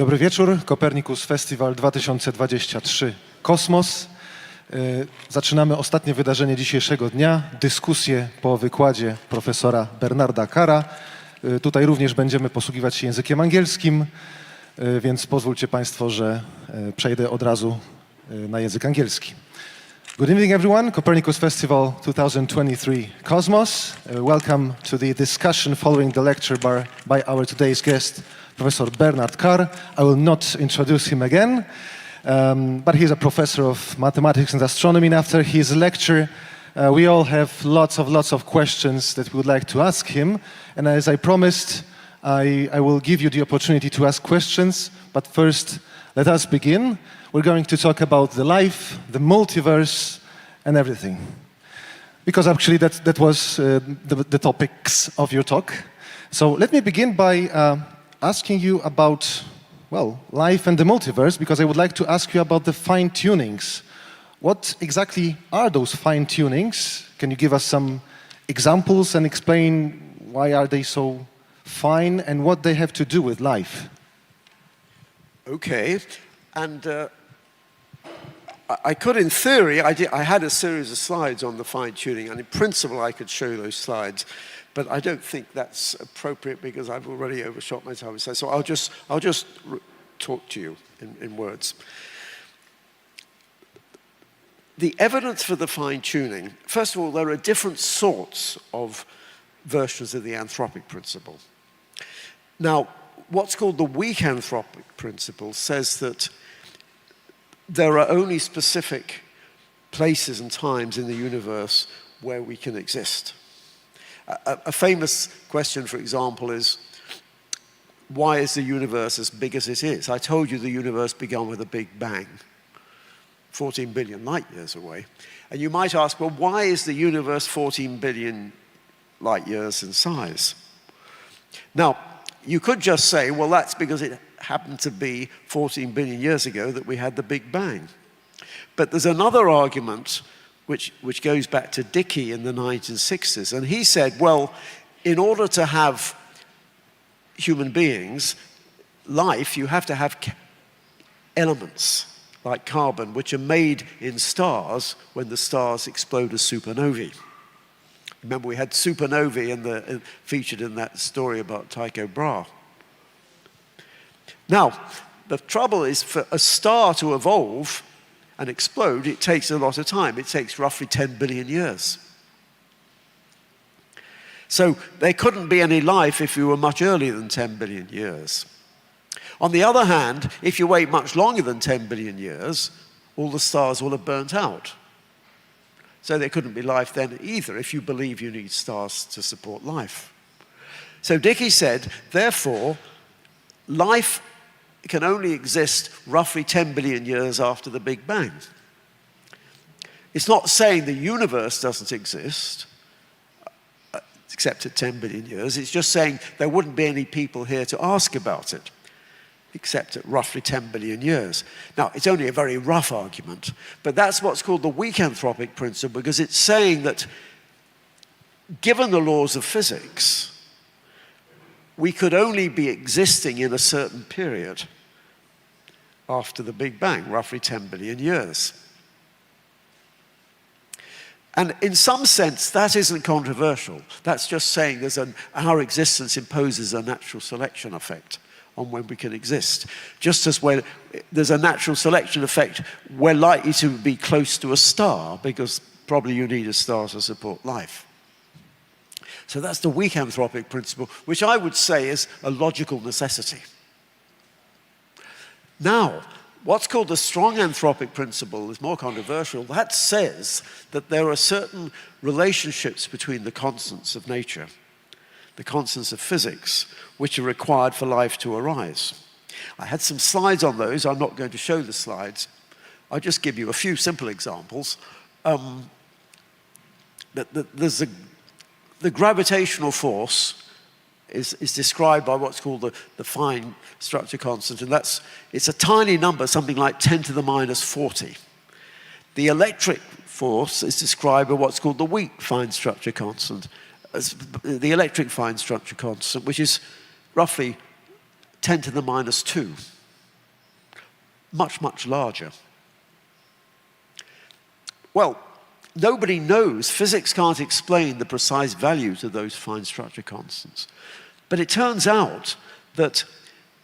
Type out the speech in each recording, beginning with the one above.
Dobry wieczór, Copernicus Festival 2023 Kosmos. Zaczynamy ostatnie wydarzenie dzisiejszego dnia, dyskusję po wykładzie profesora Bernarda Carra. Tutaj również będziemy posługiwać się językiem angielskim, więc pozwólcie Państwo, że przejdę od razu na język angielski. Good evening everyone, Copernicus Festival 2023 Cosmos. Welcome to the discussion following the lecture by our today's guest, Professor Bernard Carr. I will not introduce him again, but he's a professor of mathematics and astronomy, and after his lecture we all have lots of questions that we would like to ask him, and as I promised, I will give you the opportunity to ask questions, but first let us begin. We're going to talk about the life, the multiverse, and everything. Because actually that was the topics of your talk. So let me begin by asking you about, well, life and the multiverse, because I would like to ask you about the fine-tunings. What exactly are those fine-tunings? Can you give us some examples and explain why are they so fine and what they have to do with life? Okay, and I could, in theory, I had a series of slides on the fine-tuning, and in principle I could show those slides, but I don't think that's appropriate because I've already overshot my time. So I'll just talk to you in words. The evidence for the fine-tuning, first of all, there are different sorts of versions of the anthropic principle. Now, what's called the weak anthropic principle says that there are only specific places and times in the universe where we can exist. A famous question, for example, is why is the universe as big as it is? I told you the universe began with a big bang, 14 billion light years away. And you might ask, well, why is the universe 14 billion light years in size? Now, you could just say, well, that's because it happened to be 14 billion years ago that we had the Big Bang. But there's another argument which goes back to Dicke in the 1960s. And he said, well, in order to have human beings, life, you have to have elements like carbon, which are made in stars when the stars explode as supernovae. Remember, we had supernovae featured in that story about Tycho Brahe. Now, the trouble is for a star to evolve and explode, it takes a lot of time. It takes roughly 10 billion years. So there couldn't be any life if you were much earlier than 10 billion years. On the other hand, if you wait much longer than 10 billion years, all the stars will have burnt out. So there couldn't be life then either, if you believe you need stars to support life. So Dicke said, therefore, life can only exist roughly 10 billion years after the Big Bang. It's not saying the universe doesn't exist, except at 10 billion years. It's just saying there wouldn't be any people here to ask about it, except at roughly 10 billion years. Now, it's only a very rough argument, but that's what's called the weak anthropic principle, because it's saying that given the laws of physics, we could only be existing in a certain period after the Big Bang, roughly 10 billion years. And in some sense, that isn't controversial. That's just saying our existence imposes a natural selection effect on when we can exist. Just as when there's a natural selection effect, we're likely to be close to a star because probably you need a star to support life. So that's the weak anthropic principle, which I would say is a logical necessity. Now, what's called the strong anthropic principle is more controversial. That says that there are certain relationships between the constants of nature, the constants of physics, which are required for life to arise. I had some slides on those. I'm not going to show the slides. I'll just give you a few simple examples. There's the gravitational force is described by what's called the fine structure constant, and it's a tiny number, something like 10 to the minus 40. The electric force is described by what's called the weak fine structure constant, the electric fine structure constant, which is roughly 10 to the minus 2. much, much larger. Well, nobody knows. Physics can't explain the precise values of those fine structure constants. But it turns out that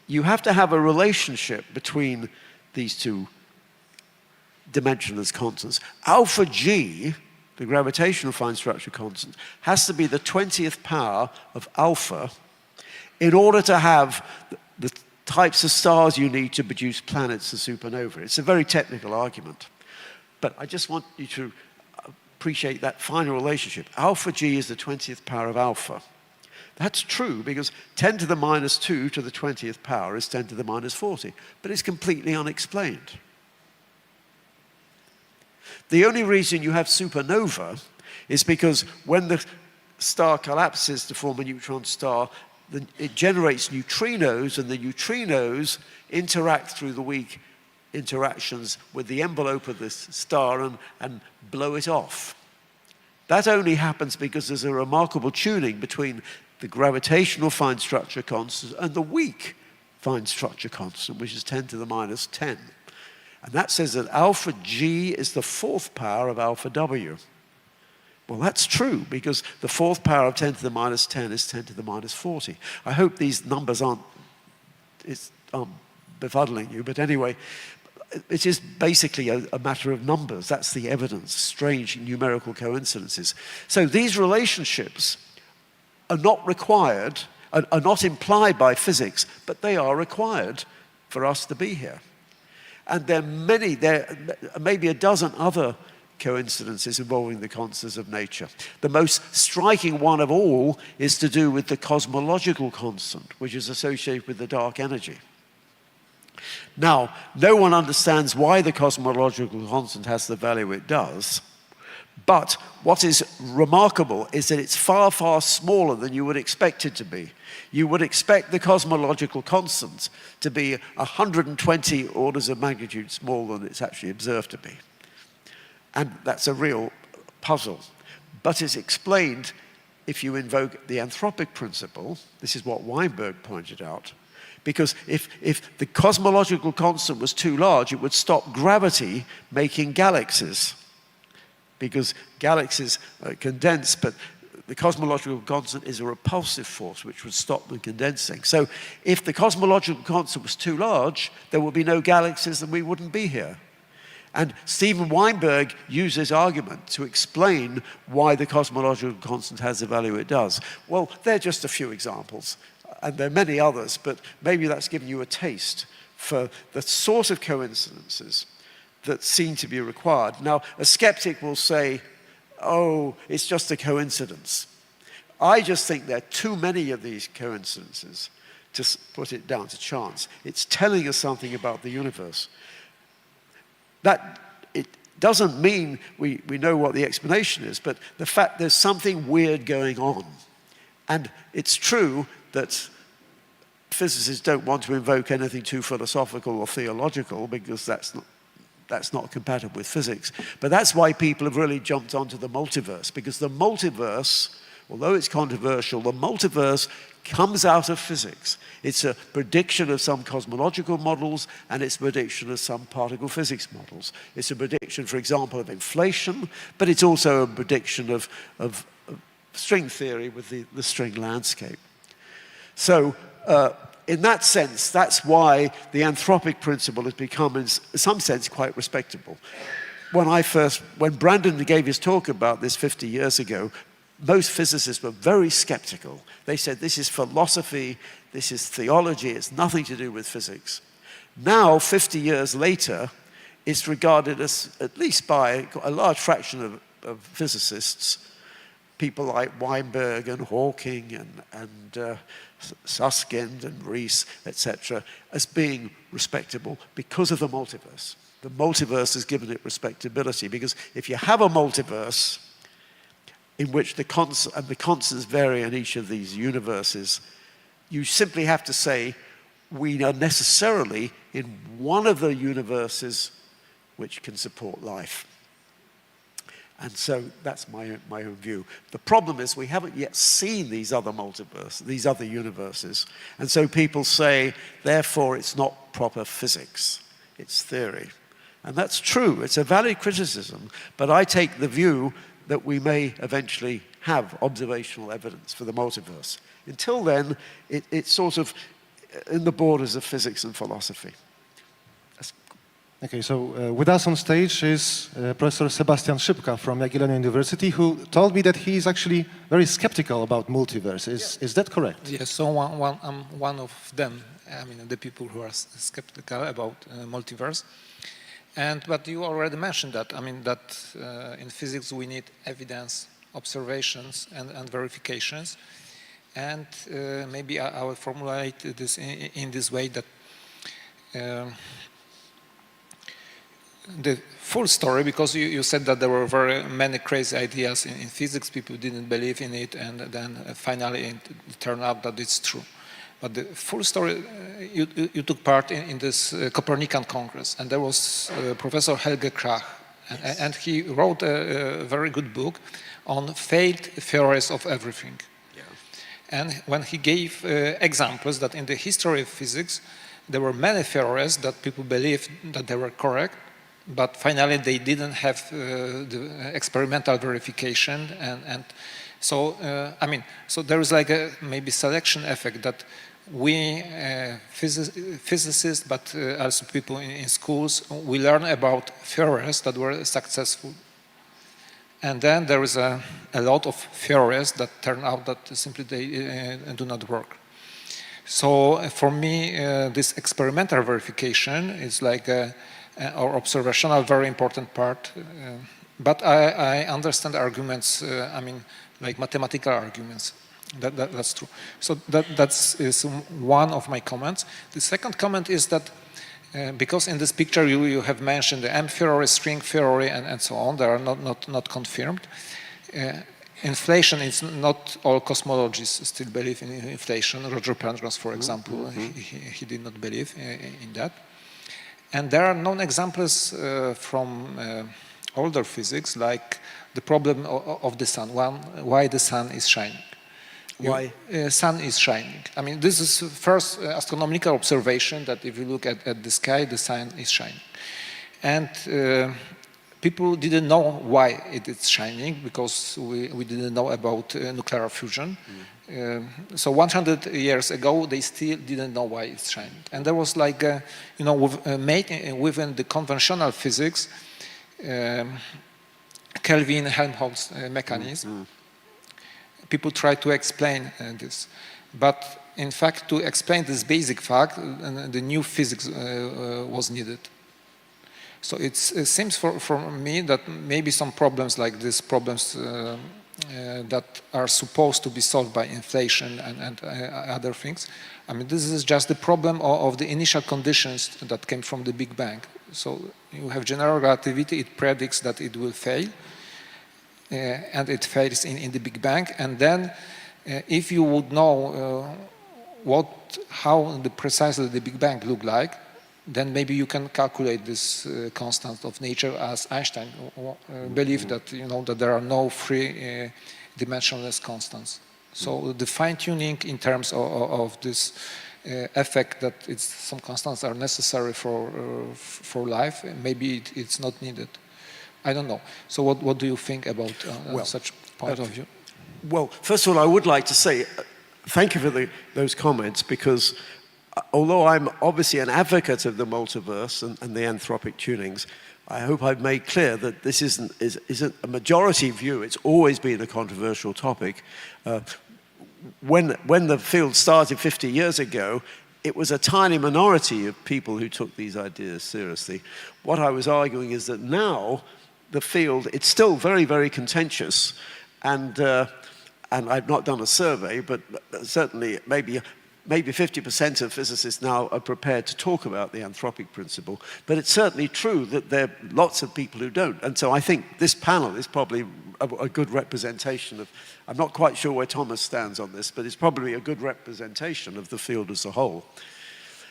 you have to have a relationship between these two dimensionless constants. Alpha G, the gravitational fine structure constant, has to be the 20th power of alpha in order to have the types of stars you need to produce planets and supernovae. It's a very technical argument. But I just want you to appreciate that final relationship. Alpha G is the 20th power of alpha. That's true because 10 to the minus 2 to the 20th power is 10 to the minus 40, but it's completely unexplained. The only reason you have supernova is because when the star collapses to form a neutron star, it generates neutrinos, and the neutrinos interact through the weak interactions with the envelope of this star and blow it off. That only happens because there's a remarkable tuning between the gravitational fine structure constant and the weak fine structure constant, which is 10 to the minus 10. And that says that alpha G is the 4th power of alpha W. Well, that's true, because the 4th power of 10 to the minus 10 is 10 to the minus 40. I hope these numbers aren't befuddling you, but anyway, it is basically a matter of numbers. That's the evidence, strange numerical coincidences. So these relationships are not required, are not implied by physics, but they are required for us to be here. And there may be a dozen other coincidences involving the constants of nature. The most striking one of all is to do with the cosmological constant, which is associated with the dark energy. Now, no one understands why the cosmological constant has the value it does, but what is remarkable is that it's far, far smaller than you would expect it to be. You would expect the cosmological constant to be 120 orders of magnitude smaller than it's actually observed to be. And that's a real puzzle. But it's explained if you invoke the anthropic principle. This is what Weinberg pointed out. Because if the cosmological constant was too large, it would stop gravity making galaxies. Because galaxies condense, but the cosmological constant is a repulsive force which would stop them condensing. So if the cosmological constant was too large, there would be no galaxies and we wouldn't be here. And Steven Weinberg used this argument to explain why the cosmological constant has the value it does. Well, they're just a few examples, and there are many others, but maybe that's given you a taste for the sort of coincidences that seem to be required. Now, a skeptic will say, oh, it's just a coincidence. I just think there are too many of these coincidences to put it down to chance. It's telling us something about the universe. That it doesn't mean we know what the explanation is, but the fact there's something weird going on. And it's true that physicists don't want to invoke anything too philosophical or theological because that's not compatible with physics. But that's why people have really jumped onto the multiverse, because the multiverse, although it's controversial, the multiverse comes out of physics. It's a prediction of some cosmological models, and it's a prediction of some particle physics models. It's a prediction, for example, of inflation, but it's also a prediction of string theory with the string landscape. So in that sense, that's why the anthropic principle has become, in some sense, quite respectable. When Brandon gave his talk about this 50 years ago, most physicists were very skeptical. They said, this is philosophy, this is theology, it's nothing to do with physics. Now, 50 years later, it's regarded as, at least by a large fraction of physicists, people like Weinberg and Hawking and Susskind and Rees, etc., as being respectable because of the multiverse. The multiverse has given it respectability, because if you have a multiverse in which the constants vary in each of these universes, you simply have to say we are necessarily in one of the universes which can support life. And so that's my own view. The problem is we haven't yet seen these other multiverses, these other universes. And so people say, therefore, it's not proper physics. its theory. And that's true, it's a valid criticism, but I take the view that we may eventually have observational evidence for the multiverse. Until then, it's sort of in the borders of physics and philosophy. Okay, so with us on stage is Professor Sebastian Szybka from Jagiellonian University, who told me that he is actually very skeptical about multiverse. Is that correct? Yes, so I'm one of them. I mean, the people who are skeptical about multiverse. But you already mentioned that. I mean, that in physics we need evidence, observations, and verifications. And maybe I will formulate this in this way that the full story, because you said that there were very many crazy ideas in physics, people didn't believe in it, and then finally it turned out that it's true. But the full story, you took part in this Copernican Congress, and there was Professor Helge Krach, and he wrote a very good book on failed theories of everything. And when he gave examples that in the history of physics, there were many theories that people believed that they were correct, but finally they didn't have the experimental verification. And so, I mean, so there is like a maybe selection effect that we physicists, but also people in schools, we learn about theories that were successful. And then there is a lot of theories that turn out that simply they do not work. So for me, this experimental verification is like or observational, very important part. But I understand arguments, I mean, like mathematical arguments. That's true. So that's one of my comments. The second comment is that because in this picture you have mentioned the M theory, string theory, and so on, they are not confirmed. Inflation is not all cosmologists still believe in inflation. Roger Penrose, for example, he did not believe in that. And there are known examples from older physics, like the problem of the sun, why the sun is shining. Why? Sun is shining. I mean, this is first astronomical observation that if you look at the sky, the sun is shining. And people didn't know why it is shining because we didn't know about nuclear fusion. So 100 years ago, they still didn't know why it's shining. And there was like, you know, within the conventional physics, Kelvin-Helmholtz mechanism. People try to explain this. But in fact, to explain this basic fact, the new physics was needed. So it seems for me that maybe some problems like these problems that are supposed to be solved by inflation and other things, I mean, this is just the problem of the initial conditions that came from the Big Bang. So you have general relativity, it predicts that it will fail, and it fails in the Big Bang. And then if you would know how precisely the Big Bang looked like, then maybe you can calculate this constant of nature, as Einstein believed that, you know, that there are no free dimensionless constants. So the fine-tuning in terms of this effect that some constants are necessary for life, maybe it's not needed. I don't know. So what do you think about such point of view? Well, first of all, I would like to say thank you for those comments, because although I'm obviously an advocate of the multiverse and the anthropic tunings, I hope I've made clear that this isn't a majority view. It's always been a controversial topic. When the field started 50 years ago, it was a tiny minority of people who took these ideas seriously. What I was arguing is that now the field, it's still very, very contentious, and I've not done a survey, but certainly maybe 50% of physicists now are prepared to talk about the anthropic principle. But it's certainly true that there are lots of people who don't. And so I think this panel is probably a good representation of, I'm not quite sure where Thomas stands on this, but it's probably a good representation of the field as a whole.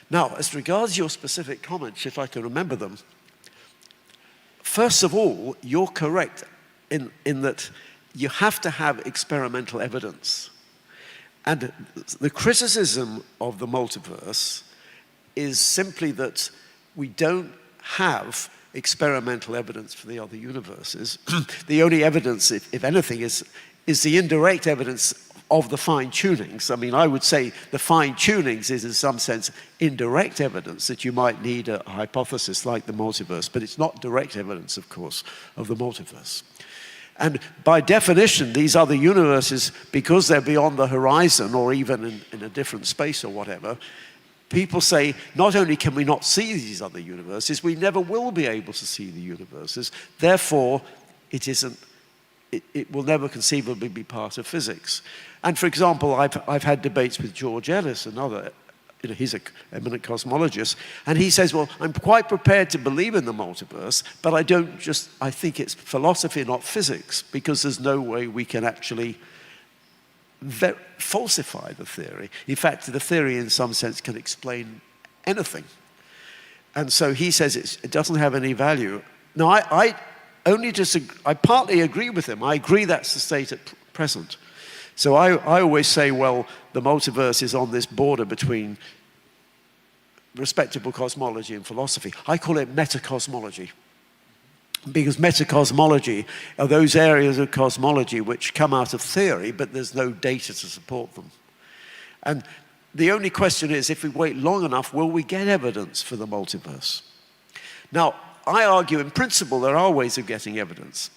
Now, as regards your specific comments, if I can remember them, first of all, you're correct in that you have to have experimental evidence. And the criticism of the multiverse is simply that we don't have experimental evidence for the other universes. The only evidence, if anything, is the indirect evidence of the fine-tunings. I mean, I would say the fine-tunings is in some sense indirect evidence that you might need a hypothesis like the multiverse, but it's not direct evidence, of course, of the multiverse. And by definition, these other universes, because they're beyond the horizon or even in a different space or whatever, people say, not only can we not see these other universes, we never will be able to see the universes. Therefore, it will never conceivably be part of physics. And for example, I've had debates with George Ellis, another, he's an eminent cosmologist, and he says, well, I'm quite prepared to believe in the multiverse, but I think it's philosophy, not physics, because there's no way we can actually falsify the theory. In fact, the theory in some sense can explain anything. And so he says it doesn't have any value. Now, I only disagree. I partly agree with him. I agree that's the state at present. So I always say, well, the multiverse is on this border between respectable cosmology and philosophy. I call it metacosmology, because metacosmology are those areas of cosmology which come out of theory, but there's no data to support them. And the only question is, if we wait long enough, will we get evidence for the multiverse? Now, I argue in principle there are ways of getting evidence.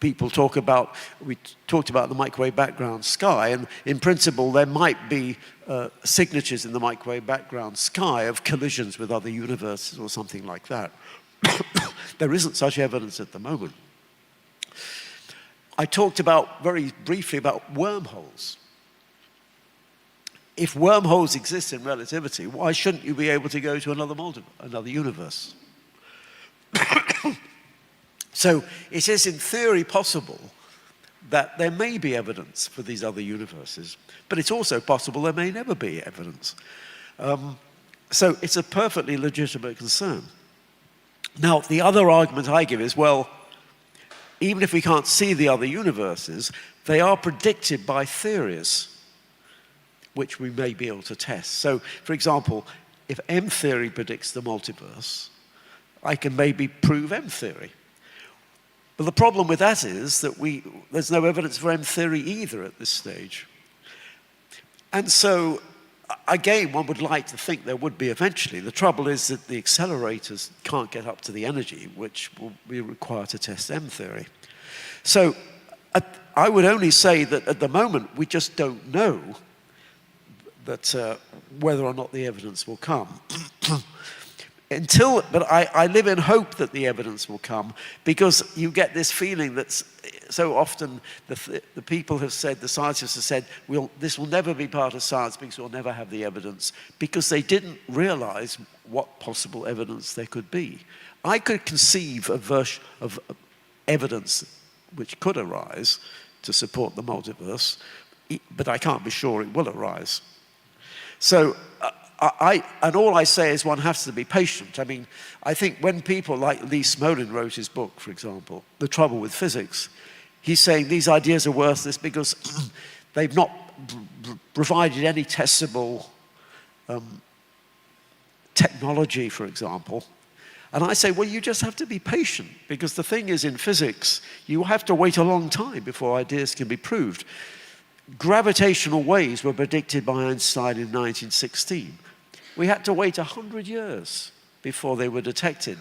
People talk about, we talked about the microwave background sky, and in principle there might be signatures in the microwave background sky of collisions with other universes or something like that. There isn't such evidence at the moment. I talked about, very briefly, about wormholes. If wormholes exist in relativity, why shouldn't you be able to go to another universe? So it is in theory possible that there may be evidence for these other universes, but it's also possible there may never be evidence. So it's a perfectly legitimate concern. Now, the other argument I give is, well, even if we can't see the other universes, they are predicted by theories which we may be able to test. So, for example, if M theory predicts the multiverse, I can maybe prove M theory. But the problem with that is that there's no evidence for M theory either at this stage. And so, again, one would like to think there would be eventually. The trouble is that the accelerators can't get up to the energy which will be required to test M theory. So I would only say that at the moment we just don't know that whether or not the evidence will come. But I live in hope that the evidence will come, because you get this feeling that so often the people have said, the scientists have said, this will never be part of science because we'll never have the evidence, because they didn't realize what possible evidence there could be. I could conceive of evidence which could arise to support the multiverse, but I can't be sure it will arise. So, and all I say is one has to be patient. I mean, I think when people like Lee Smolin wrote his book, for example, The Trouble with Physics, he's saying these ideas are worthless because they've not provided any testable technology, for example. And I say, well, you just have to be patient, because the thing is, in physics, you have to wait a long time before ideas can be proved. Gravitational waves were predicted by Einstein in 1916. We had to wait 100 years before they were detected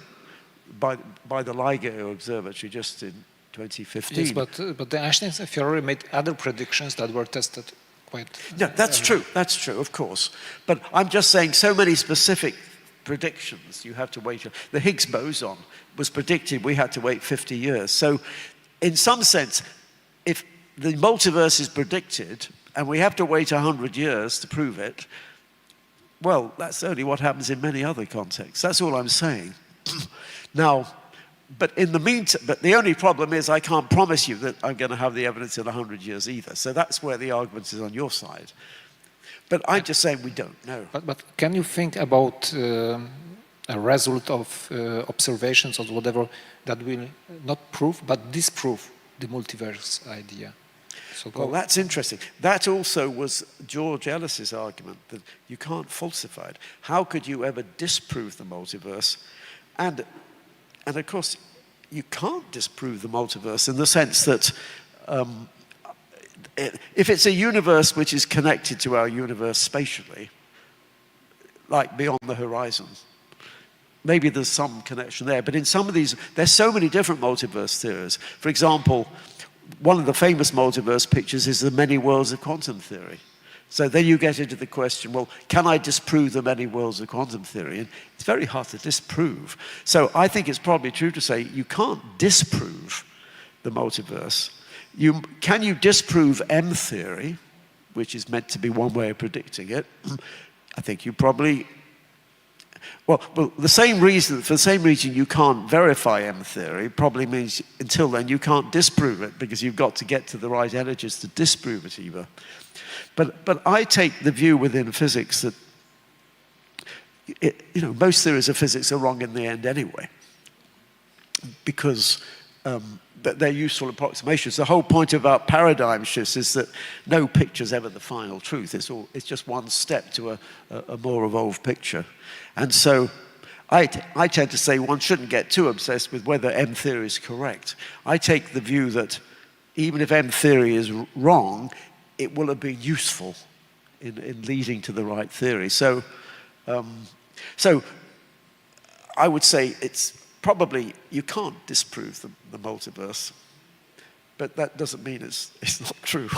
by the LIGO Observatory just in 2015. Yes, but the Einstein theory made other predictions that were tested quite... Yeah, that's true, of course. But I'm just saying, so many specific predictions, you have to wait. The Higgs boson was predicted, we had to wait 50 years. So in some sense, if the multiverse is predicted and we have to wait 100 years to prove it, well, that's only what happens in many other contexts. That's all I'm saying. Now, but in the meantime, but the only problem is I can't promise you that I'm going to have the evidence in 100 years either. So that's where the argument is on your side. But I'm just saying we don't know. But can you think about a result of observations or whatever that will not prove but disprove the multiverse idea? So Well, that's interesting. That also was George Ellis's argument, that you can't falsify it. How could you ever disprove the multiverse? And of course, you can't disprove the multiverse in the sense that if it's a universe which is connected to our universe spatially, like beyond the horizon, maybe there's some connection there. But in some of these, there's so many different multiverse theories. For example, one of the famous multiverse pictures is the many worlds of quantum theory. So then you get into the question, well, can I disprove the many worlds of quantum theory? And it's very hard to disprove. So I think it's probably true to say you can't disprove the multiverse. Can you disprove M theory, which is meant to be one way of predicting it? I think you probably... Well, for the same reason you can't verify M theory probably means until then you can't disprove it, because you've got to get to the right energies to disprove it either. But I take the view within physics that most theories of physics are wrong in the end anyway, because they're useful approximations. The whole point about paradigm shifts is that no picture's ever the final truth. It's just one step to a more evolved picture. And so I tend to say one shouldn't get too obsessed with whether M theory is correct. I take the view that even if M theory is wrong, it will have been useful in leading to the right theory. So I would say it's probably, you can't disprove the multiverse, but that doesn't mean it's not true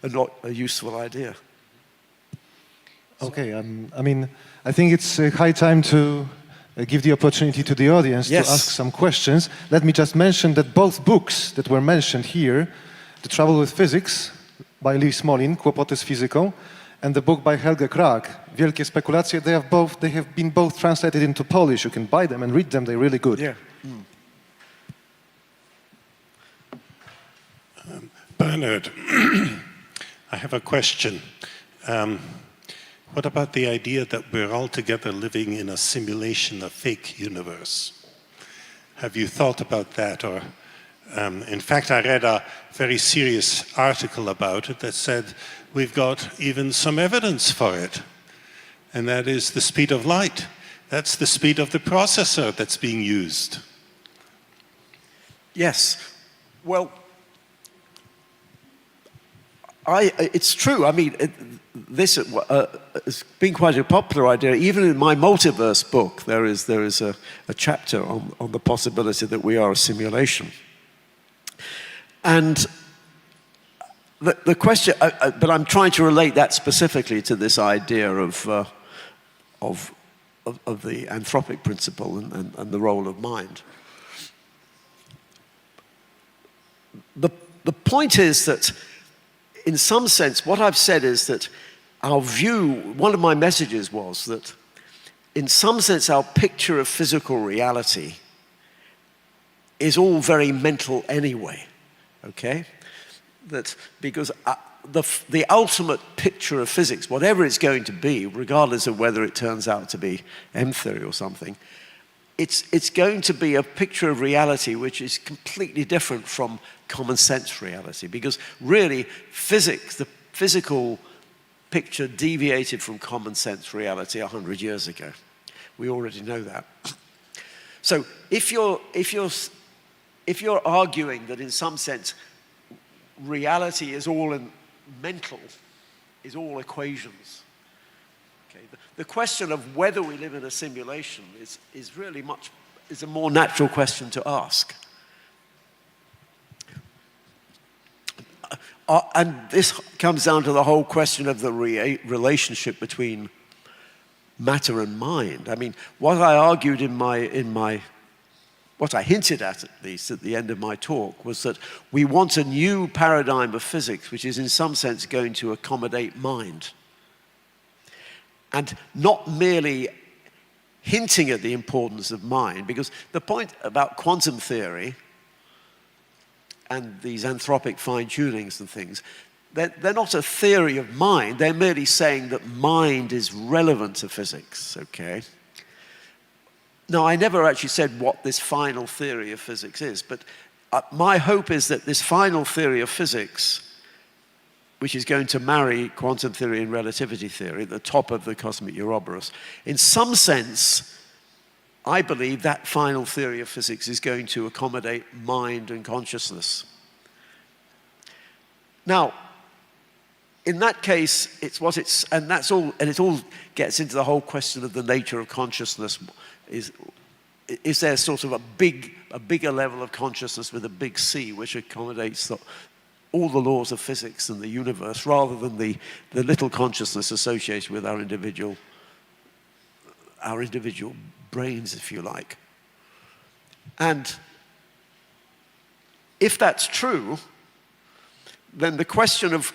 and not a useful idea. Okay, I mean, I think it's high time to give the opportunity to the audience Yes. to ask some questions. Let me just mention that both books that were mentioned here, The Trouble with Physics by Lee Smolin, Kłopoty z fizyką, and the book by Helge Krag, Wielkie spekulacje, they have been both translated into Polish. You can buy them and read them, they're really good. Yeah. Bernard, I have a question. What about the idea that we're all together living in a simulation, a fake universe? Have you thought about that? Or, in fact, I read a very serious article about it that said we've got even some evidence for it, and that is the speed of light. That's the speed of the processor that's being used. Yes. Well, it's true. I mean, this has been quite a popular idea. Even in my multiverse book, there is a chapter on the possibility that we are a simulation. And the question, but I'm trying to relate that specifically to this idea of the anthropic principle and the role of mind. The point is that, in some sense, what I've said is that our view, one of my messages was that, in some sense, our picture of physical reality is all very mental anyway, okay? That because the ultimate picture of physics, whatever it's going to be, regardless of whether it turns out to be M theory or something, it's going to be a picture of reality which is completely different from common sense reality, because really physics, the physical picture deviated from common sense reality 100 years ago. We already know that. So if you're arguing that in some sense reality is all mental, is all equations, okay, the question of whether we live in a simulation is really is a more natural question to ask. And this comes down to the whole question of the relationship between matter and mind. I mean, what I argued what I hinted at least at the end of my talk, was that we want a new paradigm of physics which is in some sense going to accommodate mind. And not merely hinting at the importance of mind, because the point about quantum theory and these anthropic fine-tunings and things, they're not a theory of mind, they're merely saying that mind is relevant to physics, okay? Now, I never actually said what this final theory of physics is, but my hope is that this final theory of physics which is going to marry quantum theory and relativity theory at the top of the cosmic Ouroboros. In some sense, I believe that final theory of physics is going to accommodate mind and consciousness. Now, in that case, and it all gets into the whole question of the nature of consciousness. Is there sort of a bigger level of consciousness with a big C, which accommodates all the laws of physics and the universe, rather than the little consciousness associated with our individual brains, if you like. And if that's true, then the question of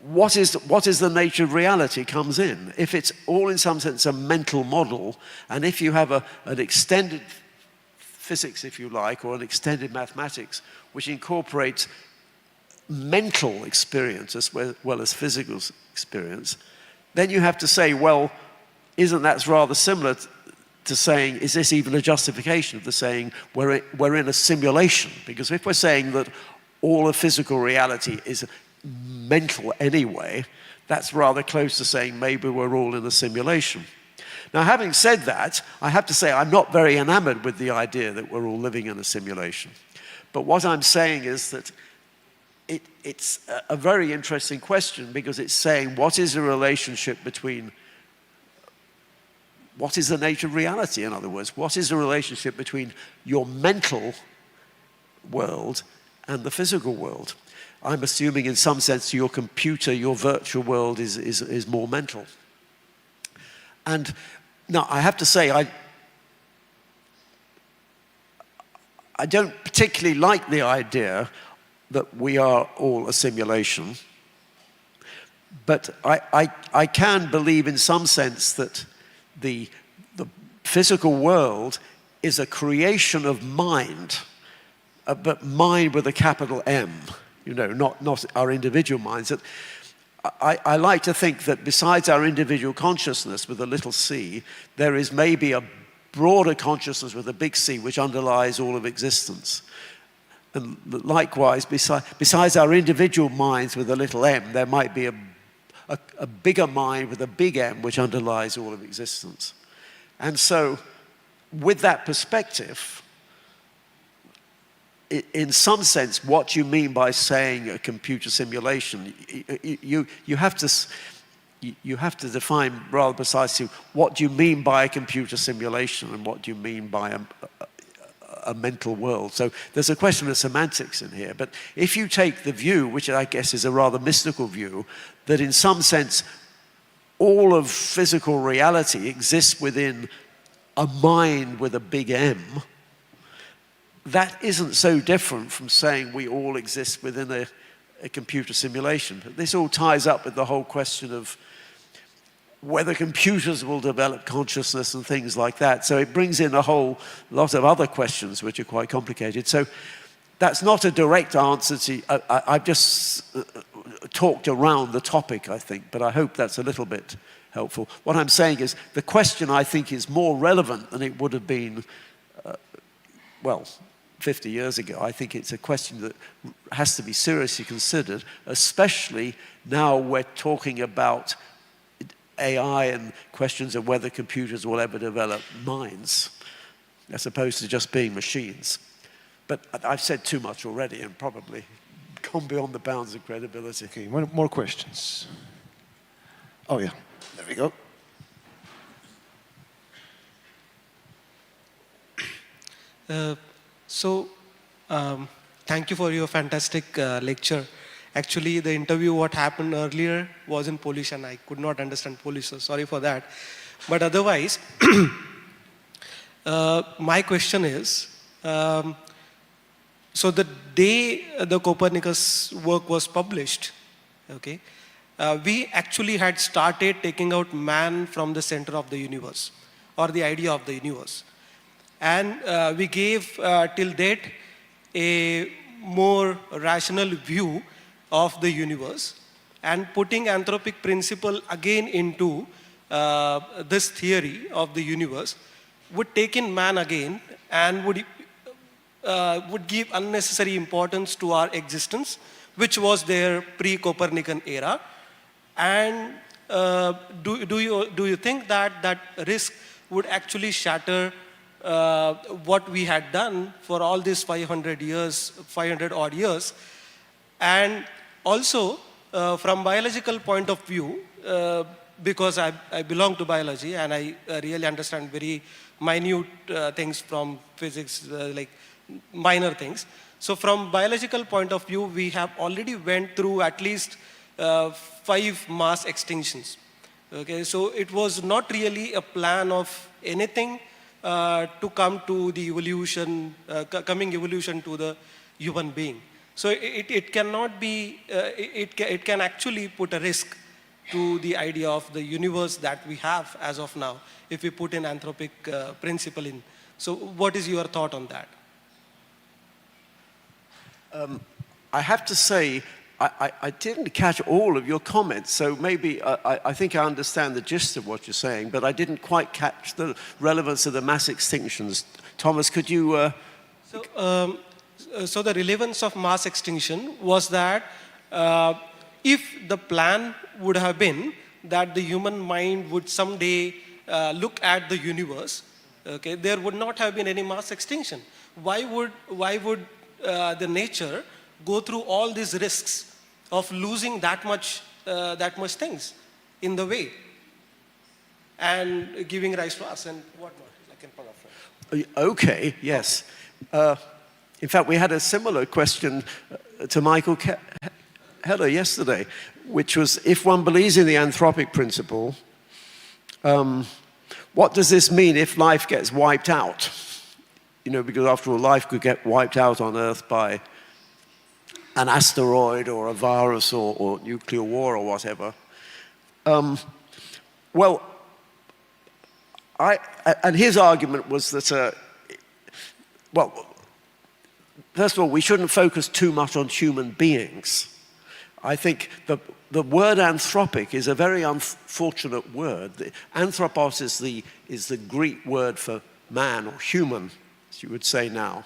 what is the nature of reality comes in. If it's all in some sense a mental model, and if you have an extended physics, if you like, or an extended mathematics, which incorporates mental experience as well as physical experience, then you have to say, well, isn't that rather similar to saying, is this even a justification of the saying we're in a simulation? Because if we're saying that all of physical reality is mental anyway, that's rather close to saying maybe we're all in a simulation. Now, having said that, I have to say I'm not very enamored with the idea that we're all living in a simulation. But what I'm saying is that it's a very interesting question, because it's saying what is the relationship between, what is the nature of reality, in other words? What is the relationship between your mental world and the physical world? I'm assuming in some sense your computer, your virtual world is more mental. And now I have to say I don't particularly like the idea that we are all a simulation, but I can believe in some sense that the physical world is a creation of mind, but mind with a capital M, you know, not our individual minds. That I like to think that besides our individual consciousness with a little c, there is maybe a broader consciousness with a big C which underlies all of existence. And likewise, besides our individual minds with a little m, there might be a bigger mind with a big M which underlies all of existence. And so, with that perspective, in some sense, what you mean by saying a computer simulation, you have to define rather precisely what do you mean by a computer simulation and what do you mean by a mental world. So there's a question of semantics in here. But if you take the view, which I guess is a rather mystical view, that in some sense all of physical reality exists within a mind with a big M, that isn't so different from saying we all exist within a computer simulation. But this all ties up with the whole question of whether computers will develop consciousness and things like that. So it brings in a whole lot of other questions which are quite complicated. So that's not a direct answer to, I've just talked around the topic, I think, but I hope that's a little bit helpful. What I'm saying is the question, I think, is more relevant than it would have been, 50 years ago. I think it's a question that has to be seriously considered, especially now we're talking about AI and questions of whether computers will ever develop minds, as opposed to just being machines. But I've said too much already and probably gone beyond the bounds of credibility. Okay, more questions. Oh yeah, there we go. Thank you for your fantastic lecture. Actually, the interview, what happened earlier was in Polish and I could not understand Polish, so sorry for that. But otherwise, my question is, so the day the Copernicus work was published, okay, we actually had started taking out man from the center of the universe, or the idea of the universe. And we gave till date a more rational view of the universe, and putting anthropic principle again into this theory of the universe would take in man again and would give unnecessary importance to our existence, which was their pre-Copernican era. And do you think that that risk would actually shatter what we had done for all these 500 odd years? And also, from biological point of view, because I belong to biology and I really understand very minute things from physics, like minor things. So from biological point of view, we have already went through at least 5 mass extinctions. Okay, so it was not really a plan of anything to come to the evolution, coming evolution to the human being. So it cannot be, it can actually put a risk to the idea of the universe that we have as of now, if we put an anthropic principle in. So what is your thought on that? I have to say, I didn't catch all of your comments, so maybe I think I understand the gist of what you're saying, but I didn't quite catch the relevance of the mass extinctions. Thomas, could you... So the relevance of mass extinction was that if the plan would have been that the human mind would someday look at the universe, okay, there would not have been any mass extinction. Why would the nature go through all these risks of losing that much things in the way and giving rise to us and whatnot, like in paraphrase? Okay, yes. In fact, we had a similar question to Michael Heller yesterday, which was, if one believes in the anthropic principle, what does this mean if life gets wiped out? You know, because after all, life could get wiped out on Earth by an asteroid or a virus or nuclear war or whatever. Well, and his argument was that, well, first of all, we shouldn't focus too much on human beings. I think the word anthropic is a very unfortunate word. Anthropos is the Greek word for man or human, as you would say now.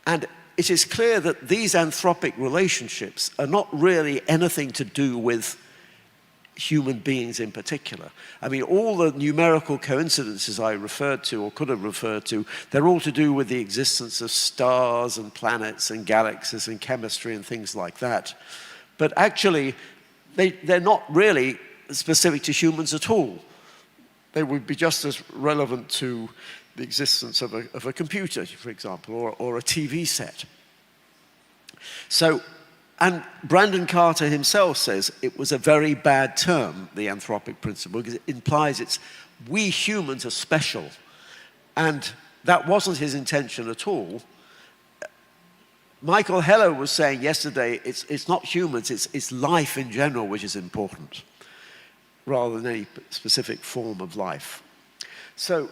And it is clear that these anthropic relationships are not really anything to do with human beings in particular. I mean, all the numerical coincidences I referred to or could have referred to, they're all to do with the existence of stars and planets and galaxies and chemistry and things like that. But actually, they're not really specific to humans at all. They would be just as relevant to the existence of a computer, for example, or a TV set. So, and Brandon Carter himself says it was a very bad term, the anthropic principle, because it implies we humans are special. And that wasn't his intention at all. Michael Heller was saying yesterday, it's not humans, it's life in general which is important, rather than any specific form of life. So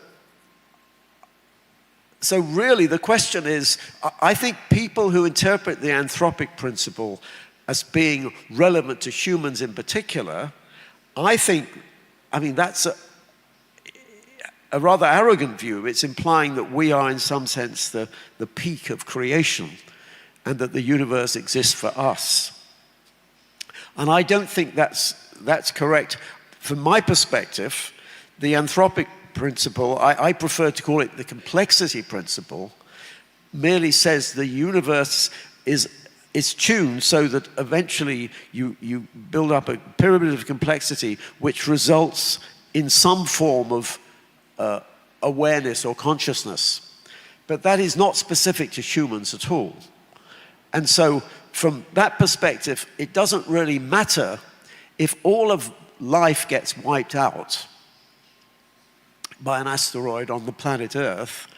really the question is, I think people who interpret the anthropic principle as being relevant to humans in particular, I mean, that's a rather arrogant view. It's implying that we are in some sense the peak of creation and that the universe exists for us. And I don't think that's correct. From my perspective, the anthropic principle, I prefer to call it the complexity principle, merely says the universe is tuned so that eventually you build up a pyramid of complexity which results in some form of awareness or consciousness. But that is not specific to humans at all. And so from that perspective, it doesn't really matter if all of life gets wiped out by an asteroid on the planet Earth.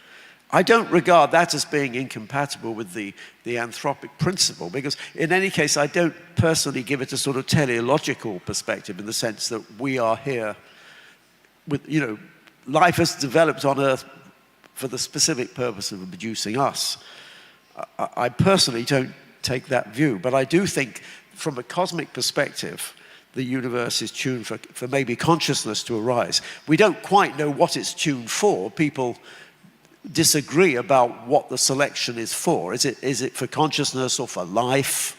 I don't regard that as being incompatible with the anthropic principle, because in any case, I don't personally give it a sort of teleological perspective in the sense that we are here with, you know, life has developed on Earth for the specific purpose of producing us. I personally don't take that view, but I do think from a cosmic perspective, the universe is tuned for maybe consciousness to arise. We don't quite know what it's tuned for. People disagree about what the selection is for. Is it for consciousness or for life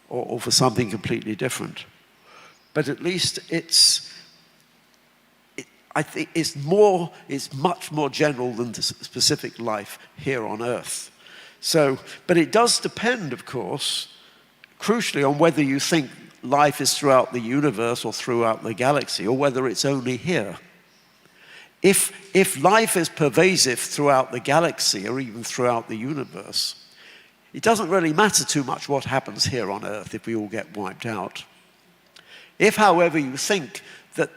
or for something completely different. But at least I think it's much more general than the specific life here on Earth. So, but it does depend, of course, crucially on whether you think life is throughout the universe or throughout the galaxy, or whether it's only here. If life is pervasive throughout the galaxy or even throughout the universe, it doesn't really matter too much what happens here on Earth if we all get wiped out. If, however, you think that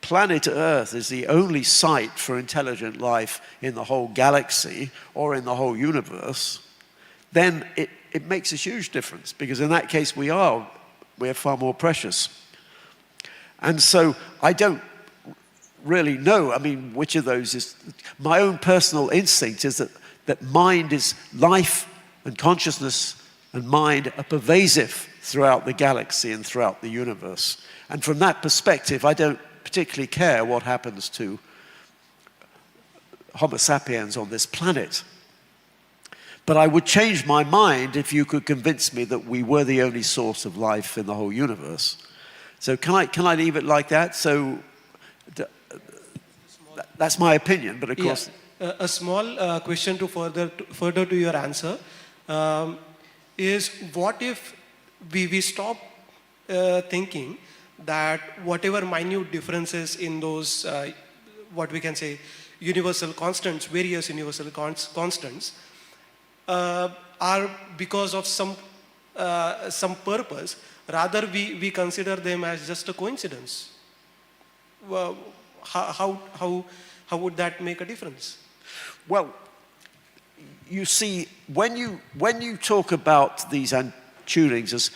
planet Earth is the only site for intelligent life in the whole galaxy or in the whole universe, then it makes a huge difference, because in that case we're far more precious. And so I don't really know, I mean, which of those is. My own personal instinct is that mind is life, and consciousness and mind are pervasive throughout the galaxy and throughout the universe. And from that perspective, I don't particularly care what happens to Homo sapiens on this planet. But I would change my mind if you could convince me that we were the only source of life in the whole universe. So can I leave it like that? So that's my opinion, but of course... A small question to further to your answer is, what if we stop thinking that whatever minute differences in those, what we can say, universal constants, various universal constants, are because of some purpose, rather we consider them as just a coincidence? Well, how would that make a difference? Well, you see, when you talk about these tunings as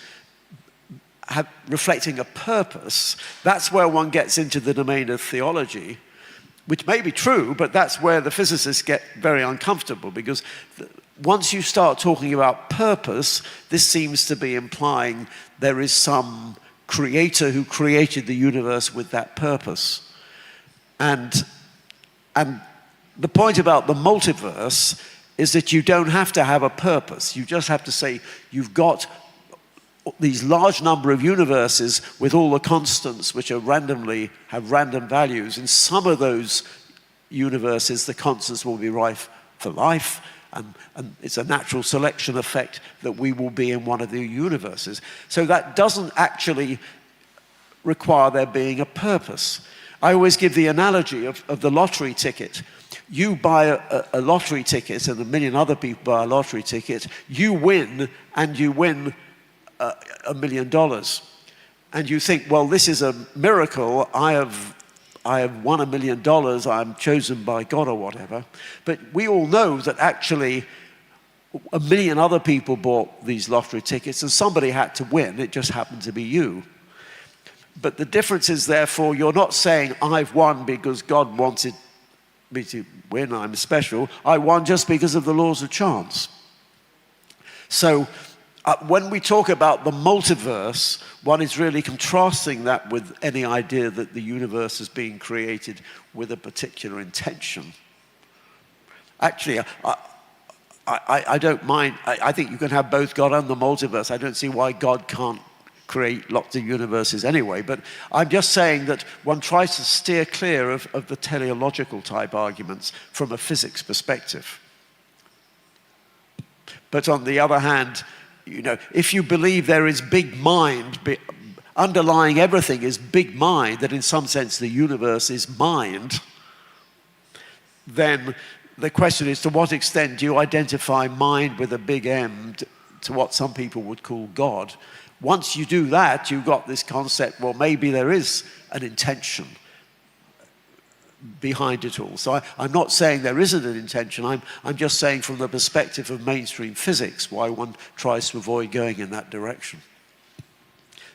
reflecting a purpose, that's where one gets into the domain of theology, which may be true, but that's where the physicists get very uncomfortable, because once you start talking about purpose, this seems to be implying there is some creator who created the universe with that purpose. And the point about the multiverse is that you don't have to have a purpose. You just have to say you've got these large number of universes with all the constants which are have random values. In some of those universes, the constants will be rife for life, and it's a natural selection effect that we will be in one of the universes. So that doesn't actually require there being a purpose. I always give the analogy of the lottery ticket. You buy a lottery ticket, and a million other people buy a lottery ticket. You win, and you win $1 million. And you think, well, this is a miracle. I have won $1 million. I'm chosen by God or whatever. But we all know that actually 1 million other people bought these lottery tickets, and somebody had to win. It just happened to be you. But the difference is, therefore, you're not saying, I've won because God wanted me to win, I'm special. I won just because of the laws of chance. So when we talk about the multiverse, one is really contrasting that with any idea that the universe is being created with a particular intention. Actually, I don't mind. I think you can have both God and the multiverse. I don't see why God can't create lots of universes anyway, but I'm just saying that one tries to steer clear of the teleological type arguments from a physics perspective. But on the other hand, you know, if you believe there is big mind, underlying everything is big mind, that in some sense the universe is mind, then the question is, to what extent do you identify mind with a big M to what some people would call God? Once you do that, you've got this concept, well, maybe there is an intention behind it all. So I'm not saying there isn't an intention. I'm just saying from the perspective of mainstream physics why one tries to avoid going in that direction.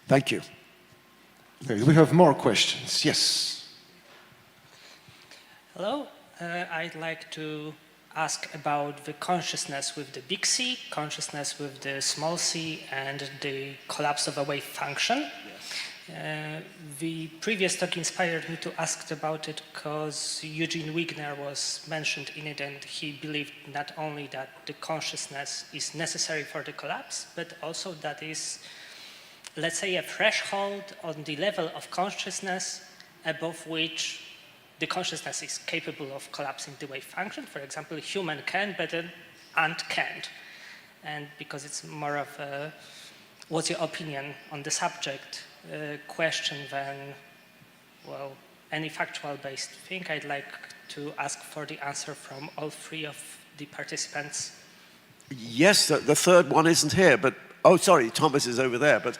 Thank you. Okay, we have more questions. Yes. Hello. I'd like to ask about the consciousness with the big C, consciousness with the small c, and the collapse of a wave function. Yes. The previous talk inspired me to ask about it because Eugene Wigner was mentioned in it, and he believed not only that the consciousness is necessary for the collapse, but also that is let's say, a threshold on the level of consciousness above which the consciousness is capable of collapsing the wave function. For example, a human can, but an ant can't. And because it's more of a, what's your opinion on the subject question than, well, any factual-based thing, I'd like to ask for the answer from all three of the participants. Yes, the third one isn't here, but, oh, sorry, Thomas is over there. But,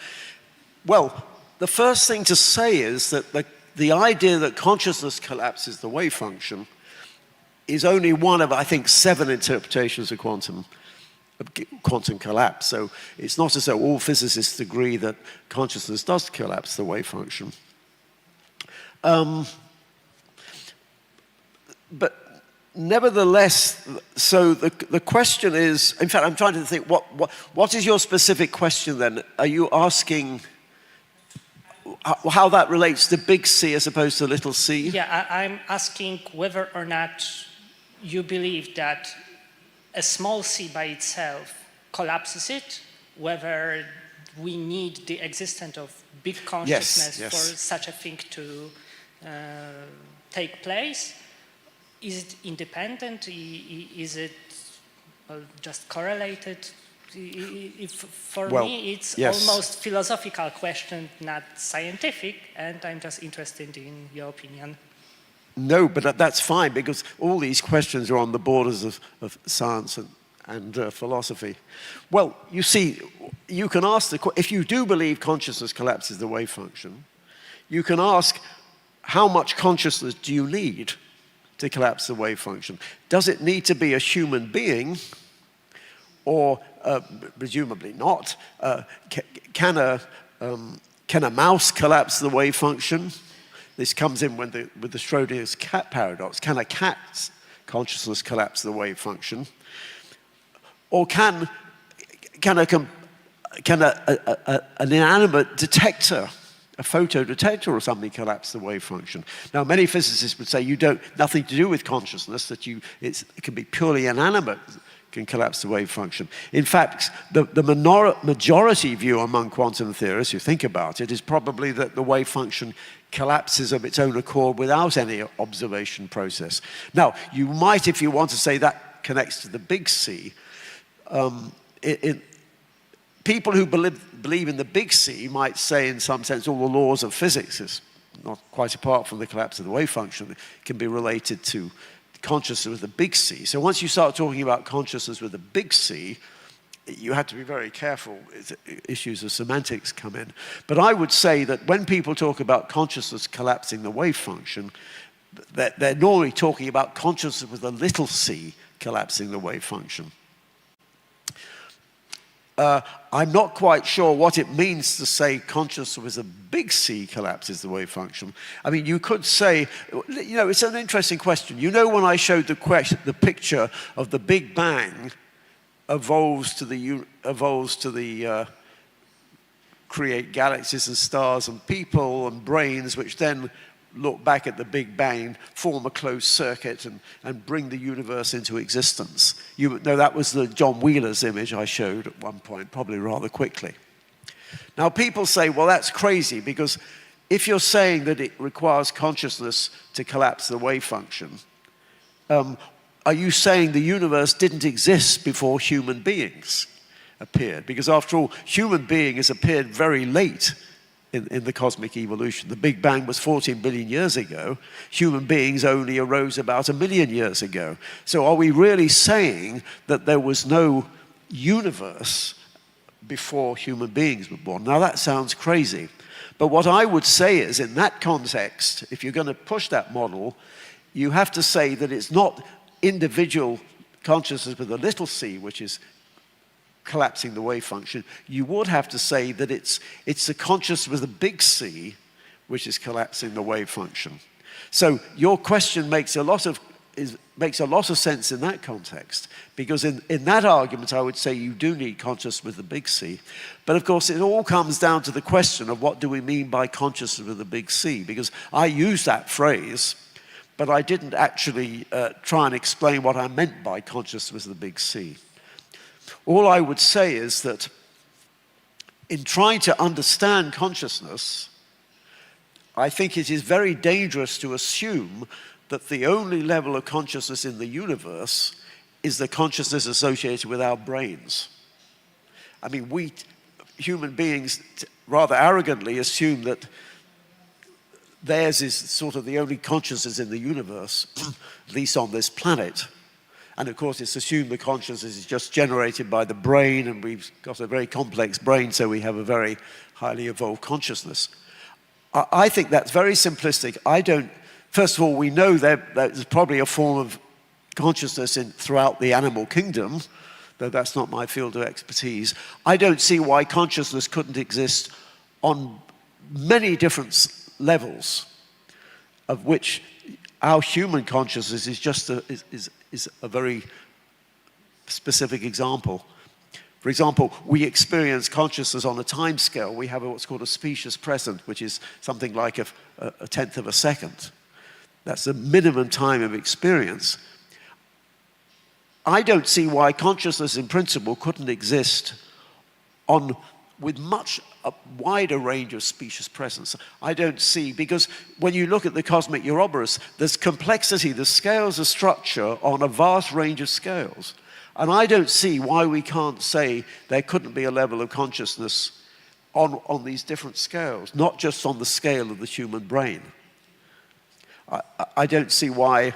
well, the first thing to say is that the idea that consciousness collapses the wave function is only one of, I think, 7 interpretations of quantum collapse. So it's not as though all physicists agree that consciousness does collapse the wave function. But nevertheless, so the question is, in fact, I'm trying to think, what is your specific question then? Are you asking how that relates to big C as opposed to little c? Yeah, I'm asking whether or not you believe that a small c by itself collapses it, whether we need the existence of big consciousness yes. for such a thing to take place. Is it independent? Is it just correlated? For me, it's yes. almost philosophical question, not scientific, and I'm just interested in your opinion. No, but that's fine, because all these questions are on the borders of science and philosophy. Well, you see, you can ask, if you do believe consciousness collapses the wave function, you can ask, how much consciousness do you need to collapse the wave function? Does it need to be a human being, or presumably not? Can a mouse collapse the wave function? This comes in with the Schrodinger's cat paradox. Can a cat's consciousness collapse the wave function? Or can an inanimate detector, a photodetector or something, collapse the wave function? Now, many physicists would say nothing to do with consciousness, that it can be purely inanimate can collapse the wave function. In fact, the majority view among quantum theorists who think about it is probably that the wave function collapses of its own accord without any observation process. Now, you might, if you want to say that connects to the big C, people who believe in the big C might say, in some sense, all the laws of physics, is not quite apart from the collapse of the wave function, can be related to consciousness with a big C. So once you start talking about consciousness with a big C, you have to be very careful. Issues of semantics come in. But I would say that when people talk about consciousness collapsing the wave function, they're normally talking about consciousness with a little c collapsing the wave function. I'm not quite sure what it means to say consciousness with a big C collapses the wave function. I mean, you could say, it's an interesting question. When I showed the picture of the Big Bang evolves to create galaxies and stars and people and brains, which then look back at the Big Bang, form a closed circuit and bring the universe into existence. That was the John Wheeler's image I showed at one point, probably rather quickly. Now people say, well, that's crazy, because if you're saying that it requires consciousness to collapse the wave function, are you saying the universe didn't exist before human beings appeared? Because after all, human being has appeared very late in the cosmic evolution. The Big Bang was 14 billion years ago. Human beings only arose about 1 million years ago. So are we really saying that there was no universe before human beings were born? Now that sounds crazy. But what I would say is, in that context, if you're going to push that model, you have to say that it's not individual consciousness with a little c, which is collapsing the wave function. You would have to say that it's the consciousness with a big C which is collapsing the wave function. So your question makes a lot of sense in that context, because in that argument I would say you do need consciousness with a big C. But of course it all comes down to the question of what do we mean by consciousness with a big C, because I use that phrase, but I didn't actually try and explain what I meant by consciousness with a big C. All I would say is that in trying to understand consciousness, I think it is very dangerous to assume that the only level of consciousness in the universe is the consciousness associated with our brains. I mean, we human beings rather arrogantly assume that theirs is sort of the only consciousness in the universe, at least on this planet. And of course, it's assumed the consciousness is just generated by the brain, and we've got a very complex brain, so we have a very highly evolved consciousness. I think that's very simplistic. First of all, we know that there's probably a form of consciousness throughout the animal kingdom, though that's not my field of expertise. I don't see why consciousness couldn't exist on many different levels, of which our human consciousness is just a very specific example. For example, we experience consciousness on a time scale. We have what's called a specious present, which is something like a tenth of a second. That's the minimum time of experience. I don't see why consciousness in principle couldn't exist with much a wider range of specious presence. I don't see, because when you look at the cosmic Ouroboros, there's complexity, the scales of structure on a vast range of scales. And I don't see why we can't say there couldn't be a level of consciousness on these different scales, not just on the scale of the human brain. I don't see why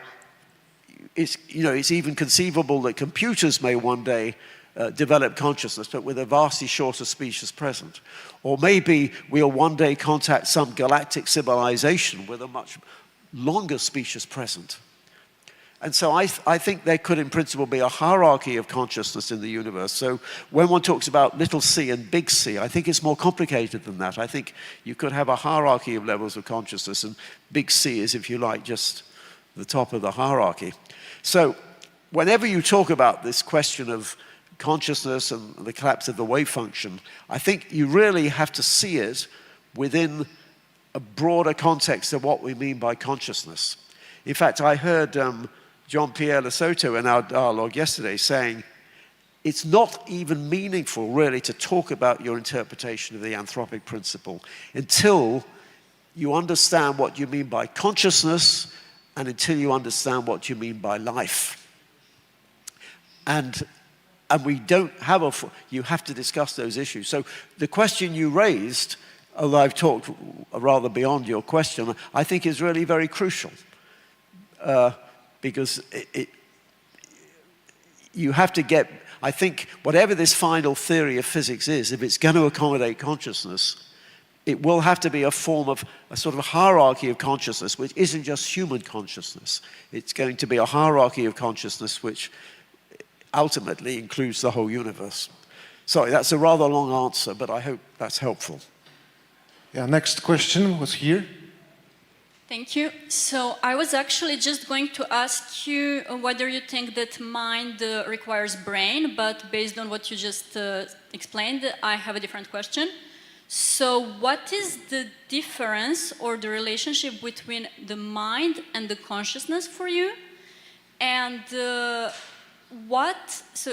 it's even conceivable that computers may one day develop consciousness, but with a vastly shorter specious present. Or maybe we'll one day contact some galactic civilization with a much longer specious present. And so I think there could, in principle, be a hierarchy of consciousness in the universe. So when one talks about little c and big C, I think it's more complicated than that. I think you could have a hierarchy of levels of consciousness, and big C is, if you like, just the top of the hierarchy. So whenever you talk about this question of consciousness and the collapse of the wave function, I think you really have to see it within a broader context of what we mean by consciousness. In fact, I heard Jean-Pierre Lesotho in our dialogue yesterday saying, it's not even meaningful really to talk about your interpretation of the anthropic principle until you understand what you mean by consciousness and until you understand what you mean by life. And we don't have you have to discuss those issues. So the question you raised, although I've talked rather beyond your question, I think is really very crucial. Because you have to get, I think, whatever this final theory of physics is, if it's going to accommodate consciousness, it will have to be a form of a sort of hierarchy of consciousness, which isn't just human consciousness. It's going to be a hierarchy of consciousness which ultimately includes the whole universe. Sorry, that's a rather long answer, but I hope that's helpful. Yeah, next question was here. Thank you. So I was actually just going to ask you whether you think that mind requires brain, but based on what you just explained, I have a different question. So what is the difference or the relationship between the mind and the consciousness for you? And so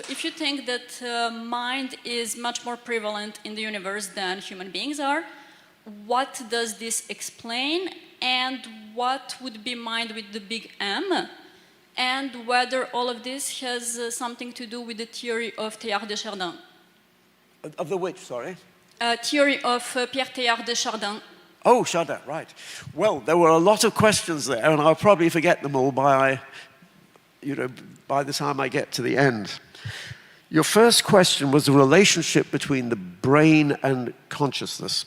if you think that mind is much more prevalent in the universe than human beings are, what does this explain? And what would be mind with the big M? And whether all of this has something to do with the theory of Teilhard de Chardin. Of the which, sorry? Theory of Pierre Teilhard de Chardin. Oh, Chardin, right. Well, there were a lot of questions there, and I'll probably forget them all by the time I get to the end. Your first question was the relationship between the brain and consciousness.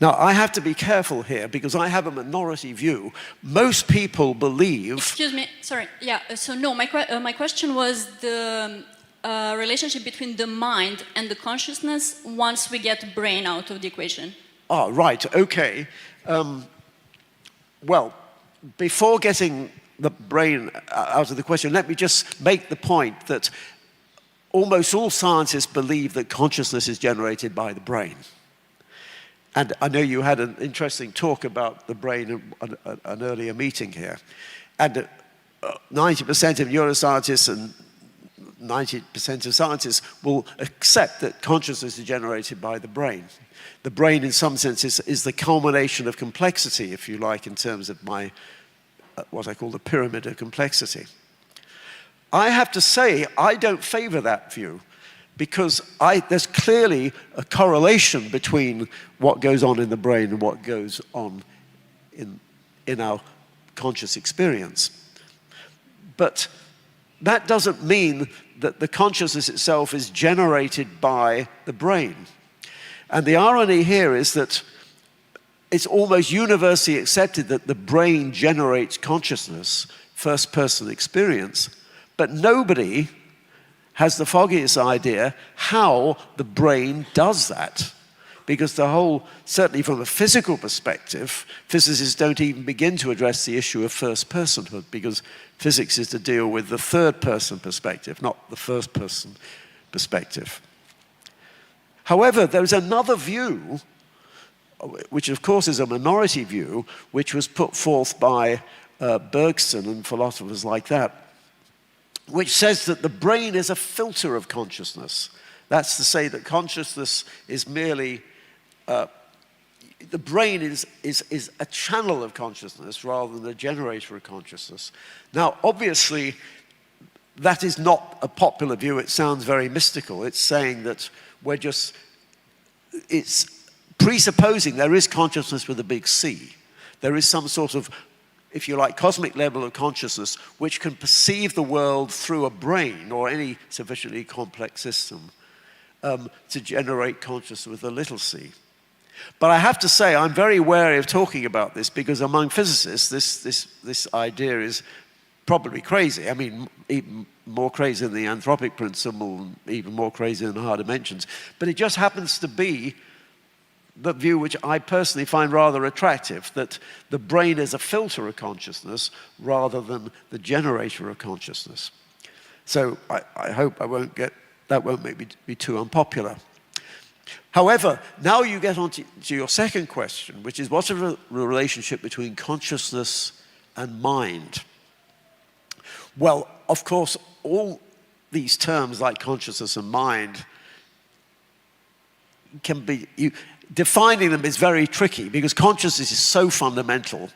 Now, I have to be careful here because I have a minority view. Most people believe... Excuse me, sorry. Yeah, so no, my question was the relationship between the mind and the consciousness once we get brain out of the equation. Ah, right, okay. Well, before getting the brain out of the question, let me just make the point that almost all scientists believe that consciousness is generated by the brain. And I know you had an interesting talk about the brain at an earlier meeting here. And 90% of neuroscientists and 90% of scientists will accept that consciousness is generated by the brain. The brain, in some sense, is the culmination of complexity, if you like, in terms of my, what I call the pyramid of complexity. I have to say, I don't favor that view, because there's clearly a correlation between what goes on in the brain and what goes on in our conscious experience. But that doesn't mean that the consciousness itself is generated by the brain. And the irony here is that it's almost universally accepted that the brain generates consciousness, first-person experience, but nobody has the foggiest idea how the brain does that. Because the whole, certainly from a physical perspective, physicists don't even begin to address the issue of first-personhood, because physics is to deal with the third-person perspective, not the first-person perspective. However, there's another view, which of course is a minority view, which was put forth by Bergson and philosophers like that, which says that the brain is a filter of consciousness. That's to say that consciousness is merely, the brain is a channel of consciousness rather than a generator of consciousness. Now, obviously, that is not a popular view. It sounds very mystical. It's saying that it's presupposing there is consciousness with a big C. There is some sort of, if you like, cosmic level of consciousness which can perceive the world through a brain or any sufficiently complex system to generate consciousness with a little c. But I have to say, I'm very wary of talking about this, because among physicists, this idea is probably crazy. I mean, even more crazy than the anthropic principle, even more crazy than higher dimensions. But it just happens to be the view which I personally find rather attractive, that the brain is a filter of consciousness rather than the generator of consciousness. So I hope that won't make me be too unpopular. However, now you get on to your second question, which is what's the relationship between consciousness and mind? Well, of course, all these terms like consciousness and mind can be, defining them is very tricky, because consciousness is so fundamental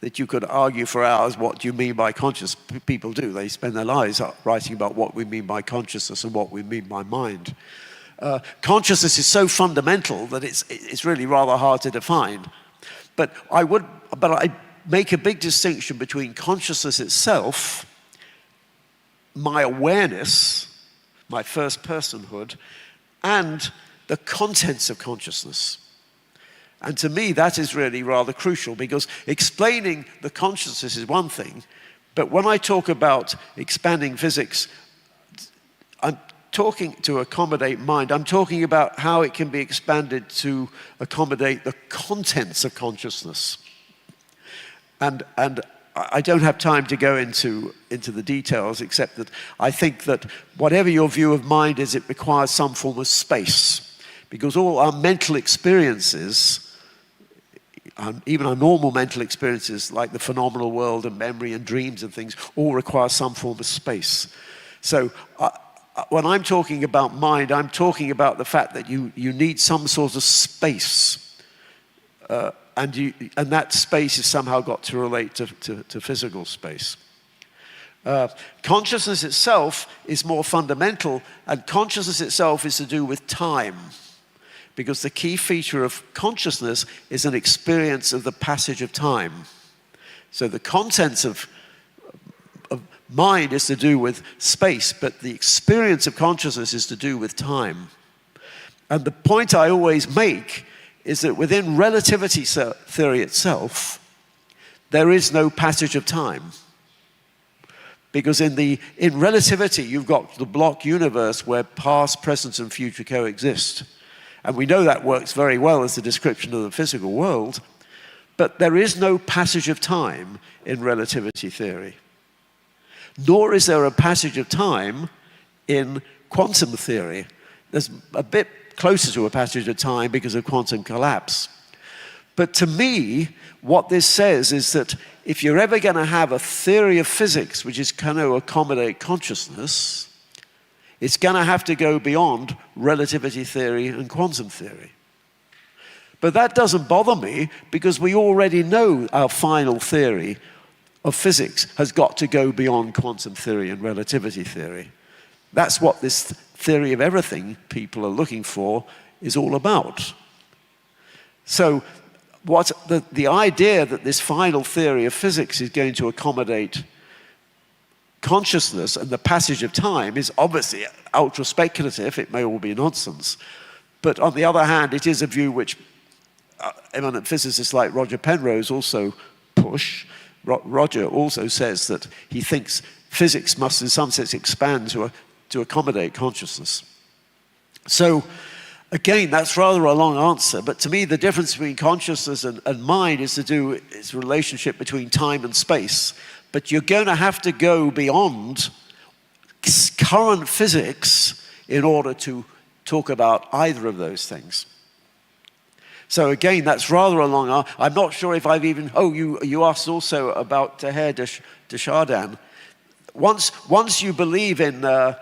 that you could argue for hours what do you mean by conscious. People do. They spend their lives writing about what we mean by consciousness and what we mean by mind. Consciousness is so fundamental that it's really rather hard to define. But I make a big distinction between consciousness itself, my awareness, my first personhood, and the contents of consciousness. And to me, that is really rather crucial, because explaining the consciousness is one thing, but when I talk about expanding physics, I'm talking to accommodate mind. I'm talking about how it can be expanded to accommodate the contents of consciousness. And I don't have time to go into the details, except that I think that whatever your view of mind is, it requires some form of space, because all our mental experiences, even our normal mental experiences like the phenomenal world and memory and dreams and things, all require some form of space. So when I'm talking about mind, I'm talking about the fact that you need some sort of space, and that space has somehow got to relate to physical space. Consciousness itself is more fundamental, and consciousness itself is to do with time, because the key feature of consciousness is an experience of the passage of time. So the contents of mind is to do with space, but the experience of consciousness is to do with time. And the point I always make is that within relativity theory itself, there is no passage of time. Because in relativity, you've got the block universe where past, present, and future coexist. And we know that works very well as a description of the physical world, but there is no passage of time in relativity theory. Nor is there a passage of time in quantum theory. There's a bit closer to a passage of time because of quantum collapse. But to me, what this says is that if you're ever going to have a theory of physics which is going to accommodate consciousness, It's going to have to go beyond relativity theory and quantum theory. But that doesn't bother me because we already know our final theory of physics has got to go beyond quantum theory and relativity theory. That's what this theory of everything people are looking for is all about. So what the idea that this final theory of physics is going to accommodate consciousness and the passage of time is obviously ultra speculative. It may all be nonsense. But on the other hand, it is a view which eminent physicists like Roger Penrose also push. Roger also says that he thinks physics must in some sense expand to accommodate consciousness. So again, that's rather a long answer, but to me the difference between consciousness and mind is to do with its relationship between time and space. But you're going to have to go beyond current physics in order to talk about either of those things. So again, that's rather a long answer. I'm not sure if I've even... Oh, you asked also about Teilhard de Chardin. Once you believe in the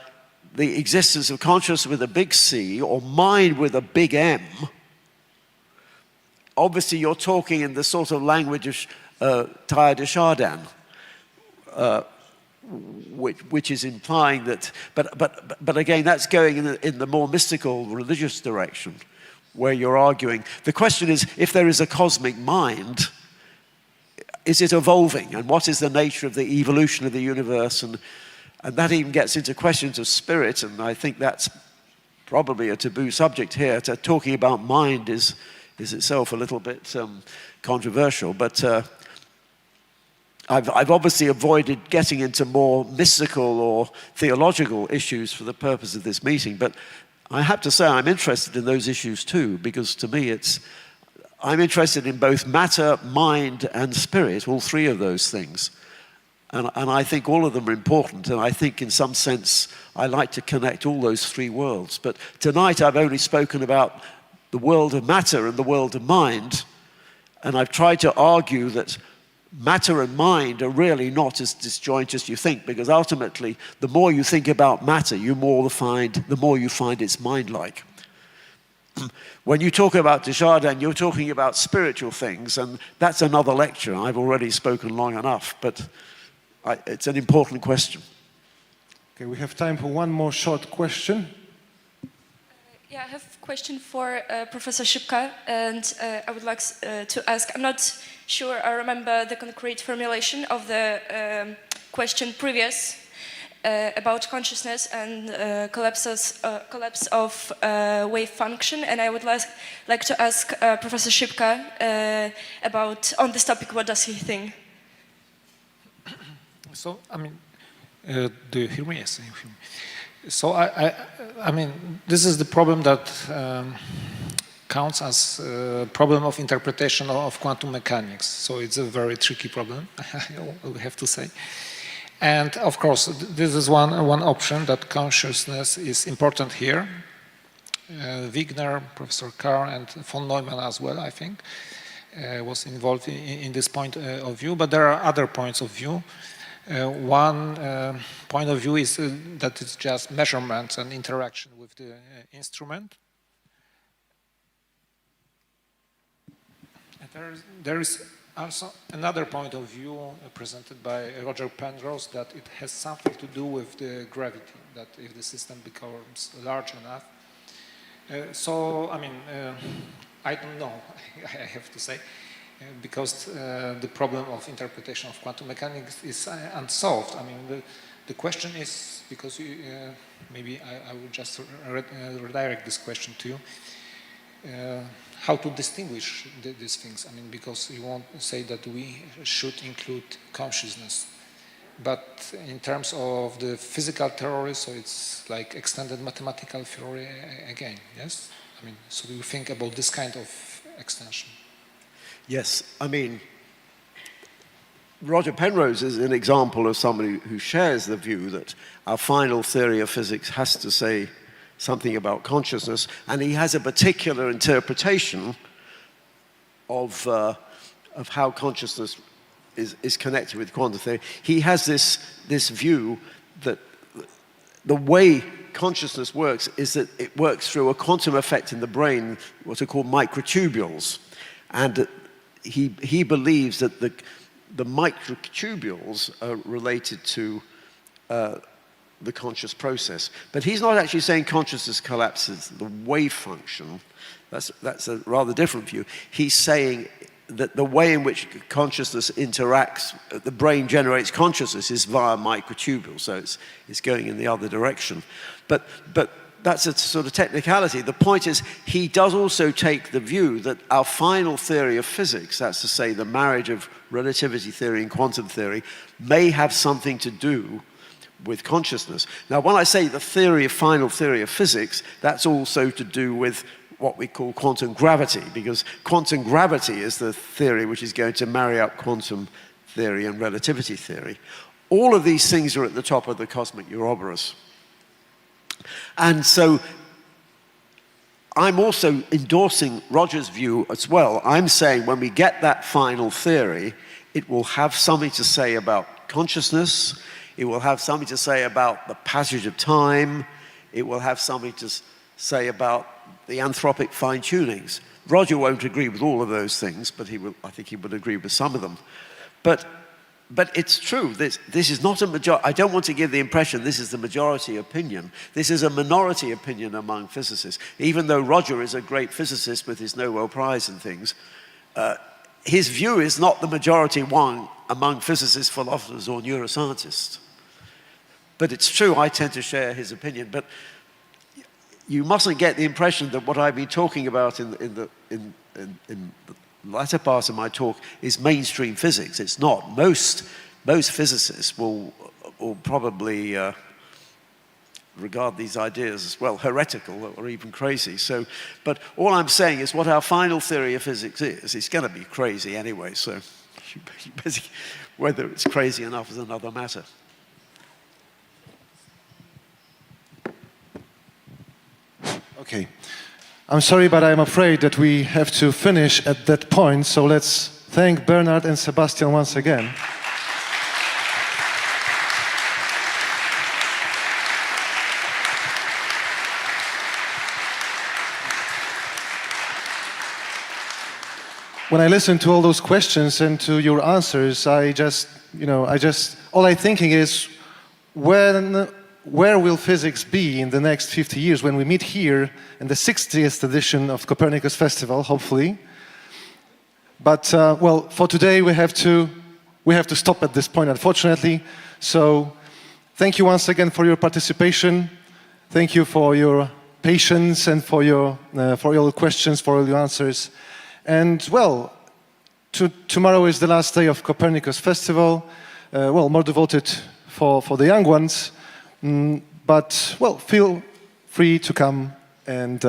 existence of consciousness with a big C or mind with a big M, obviously you're talking in the sort of language of Teilhard de Chardin, which is implying that... But again, that's going in the more mystical, religious direction, where you're arguing. The question is, if there is a cosmic mind, is it evolving? And what is the nature of the evolution of the universe? And that even gets into questions of spirit, and I think that's probably a taboo subject here. Talking about mind is itself a little bit controversial, but I've obviously avoided getting into more mystical or theological issues for the purpose of this meeting, but I have to say I'm interested in those issues too, because to me I'm interested in both matter, mind, and spirit, all three of those things. And I think all of them are important, and I think in some sense I like to connect all those three worlds. But tonight I've only spoken about the world of matter and the world of mind, and I've tried to argue that matter and mind are really not as disjoint as you think, because ultimately the more you think about matter, the more you find it's mind-like. When you talk about de Chardin, you're talking about spiritual things, and that's another lecture. I've already spoken long enough, but it's an important question. Okay, we have time for one more short question. Yeah, I have a question for Professor Szybka, and I would like to ask, I'm not sure I remember the concrete formulation of the question previous about consciousness and collapse of wave function, and I would like to ask Professor Szybka about, on this topic, what does he think? So, I mean, do you hear me? Yes, you hear me. So, I mean, this is the problem that counts as a problem of interpretation of quantum mechanics. So it's a very tricky problem, we have to say. And of course, this is one option, that consciousness is important here. Wigner, Professor Carr, and von Neumann as well, I think, was involved in this point of view. But there are other points of view. One point of view is that it's just measurement and interaction with the instrument. And there is also another point of view presented by Roger Penrose, that it has something to do with the gravity, that if the system becomes large enough. So, I mean, I don't know, I have to say, because the problem of interpretation of quantum mechanics is unsolved. I mean, the question is, because maybe I will just redirect this question to you, how to distinguish these things. I mean, because you won't say that we should include consciousness. But in terms of the physical theory, so it's like extended mathematical theory again, yes? I mean, so do you think about this kind of extension? Yes, I mean, Roger Penrose is an example of somebody who shares the view that our final theory of physics has to say something about consciousness, and he has a particular interpretation of how consciousness is connected with quantum theory. He has this view that the way consciousness works is that it works through a quantum effect in the brain, what are called microtubules. And he believes that the microtubules are related to the conscious process. But he's not actually saying consciousness collapses the wave function. That's a rather different view. He's saying that the way in which consciousness interacts, the brain generates consciousness is via microtubules, so it's going in the other direction. But that's a sort of technicality. The point is, he does also take the view that our final theory of physics, that's to say the marriage of relativity theory and quantum theory, may have something to do with consciousness. Now, when I say the final theory of physics, that's also to do with what we call quantum gravity, because quantum gravity is the theory which is going to marry up quantum theory and relativity theory. All of these things are at the top of the cosmic Ouroboros. And so I'm also endorsing Roger's view as well. I'm saying when we get that final theory, it will have something to say about consciousness, it will have something to say about the passage of time, it will have something to say about the anthropic fine-tunings. Roger won't agree with all of those things, but I think he would agree with some of them. But it's true, this is not a majority. I don't want to give the impression this is the majority opinion. This is a minority opinion among physicists. Even though Roger is a great physicist with his Nobel Prize and things, his view is not the majority one among physicists, philosophers, or neuroscientists. But it's true, I tend to share his opinion. But you mustn't get the impression that what I've been talking about in the latter part of my talk is mainstream physics. It's not. Most physicists will probably regard these ideas as, well, heretical or even crazy. So, but all I'm saying is what our final theory of physics is, it's going to be crazy anyway, so whether it's crazy enough is another matter. Okay. I'm sorry, but I'm afraid that we have to finish at that point, so let's thank Bernard and Sebastian once again. When I listen to all those questions and to your answers, all I'm thinking is, where will physics be in the next 50 years when we meet here in the 60th edition of Copernicus Festival, hopefully. But, well, for today we have to stop at this point, unfortunately. So thank you once again for your participation. Thank you for your patience and for your questions, for all your answers. And, well, tomorrow is the last day of Copernicus Festival, well, more devoted for the young ones. But, well, feel free to come and,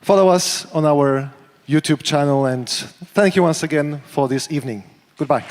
follow us on our YouTube channel. And thank you once again for this evening. Goodbye.